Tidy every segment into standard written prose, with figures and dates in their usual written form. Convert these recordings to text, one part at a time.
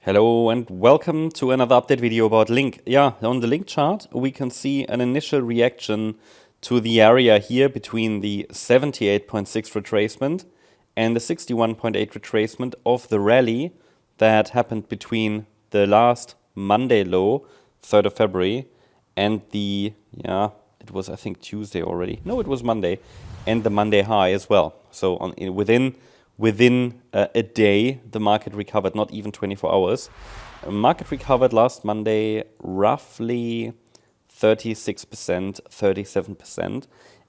Hello and welcome to another update video about Link. Yeah, on the Link chart, we can see an initial reaction to the area here between the 78.6 retracement and the 61.8 retracement of the rally that happened between the last Monday low, 3rd of February, and the, it was I think Tuesday already. No, it was Monday, and the Monday high as well. So within a day, the market recovered, not even 24 hours. Market recovered last Monday roughly 36%, 37%,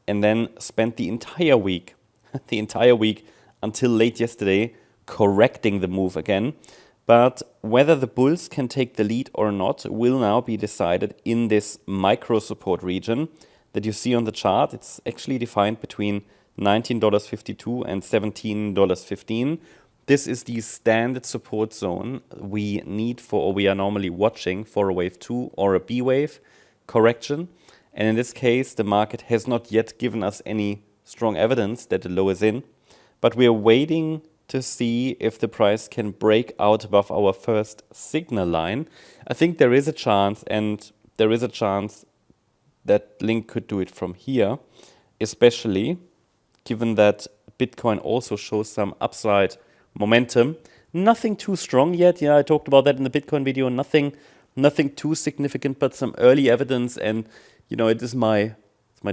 and then spent the entire week, until late yesterday, correcting the move again. But whether the bulls can take the lead or not will now be decided in this micro support region that you see on the chart. It's actually defined between $19.52 and $17.15. This is the standard support zone we need for, or we are normally watching for, a wave 2 or a B wave correction. And in this case, the market has not yet given us any strong evidence that the low is in, but we are waiting to see if the price can break out above our first signal line. I think there is a chance, and there is a chance that Link could do it from here, especially given that Bitcoin also shows some upside momentum. Nothing too strong yet. Yeah, I talked about that in the Bitcoin video. Nothing too significant, but some early evidence. And it is my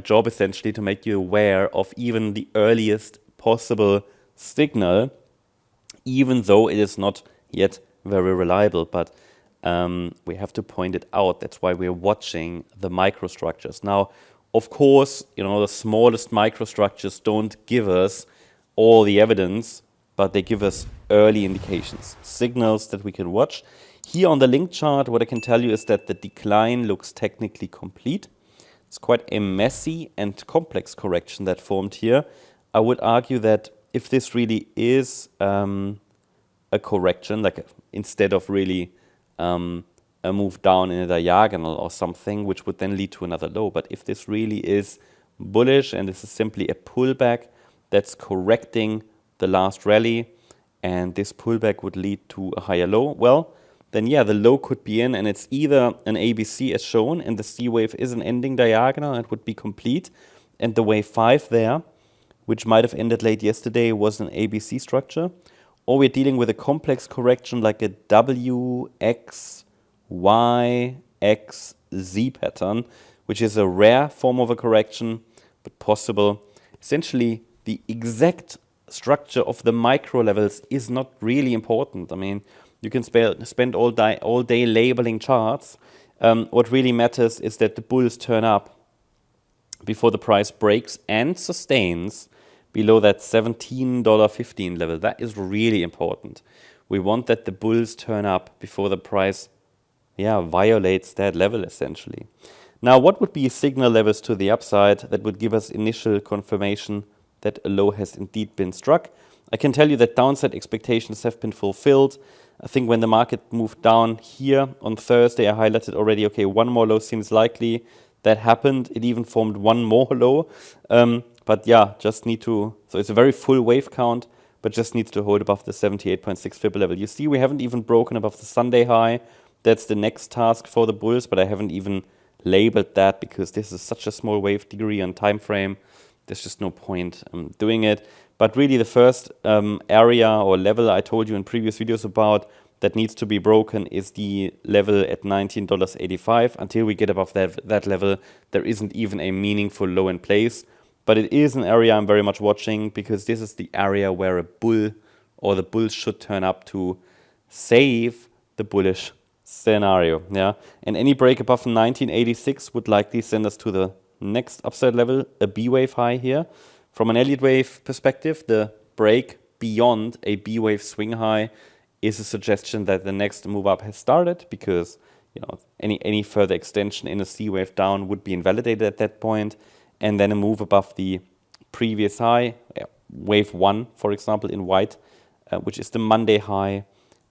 job essentially to make you aware of even the earliest possible signal, even though it is not yet very reliable. But we have to point it out. That's why we're watching the microstructures. Now, of course, the smallest microstructures don't give us all the evidence, but they give us early indications, signals that we can watch. Here on the Link chart, what I can tell you is that the decline looks technically complete. It's quite a messy and complex correction that formed here. I would argue that if this really is a correction, instead of really a move down in a diagonal or something, which would then lead to another low. But if this really is bullish and this is simply a pullback that's correcting the last rally, and this pullback would lead to a higher low, well, then yeah, the low could be in, and it's either an ABC as shown, and the C wave is an ending diagonal and would be complete, and the wave 5 there, which might have ended late yesterday, was an ABC structure, or we're dealing with a complex correction like a W, X, Y, X, Z pattern, which is a rare form of a correction, but possible. Essentially, the exact structure of the micro levels is not really important. I mean, you can spend all day labeling charts. What really matters is that the bulls turn up before the price breaks and sustains below that $17.15 level. That is really important. We want that the bulls turn up before the price violates that level essentially. Now, what would be signal levels to the upside that would give us initial confirmation that a low has indeed been struck? I can tell you that downside expectations have been fulfilled. I think when the market moved down here on Thursday, I highlighted already, okay, one more low seems likely. That happened. It even formed one more low. But yeah, just need to, so it's a very full wave count, but just needs to hold above the 78.6 Fib level. You see, we haven't even broken above the Sunday high. That's the next task for the bulls, but I haven't even labeled that because this is such a small wave degree and time frame. There's just no point doing it. But really the first area or level I told you in previous videos about that needs to be broken is the level at $19.85. Until we get above that level, there isn't even a meaningful low in place. But it is an area I'm very much watching because this is the area where a bull or the bulls should turn up to save the bullish scenario. And any break above 1986 would likely send us to the next upside level, a B wave high here. From an Elliott wave perspective, the break beyond a B wave swing high is a suggestion that the next move up has started, because any further extension in a C wave down would be invalidated at that point, and then a move above the previous high, wave 1 for example in white, which is the Monday high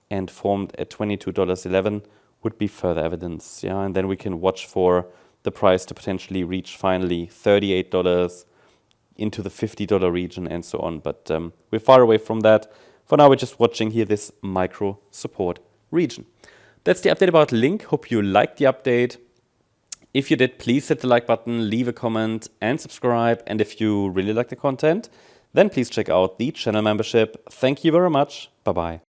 and formed at $22.11, would be further evidence. And then we can watch for the price to potentially reach finally $38 into the $50 region and so on. But we're far away from that. For now, we're just watching here this micro support region. That's the update about Link. Hope you liked the update. If you did, please hit the like button, leave a comment and subscribe. And if you really like the content, then please check out the channel membership. Thank you very much. Bye-bye.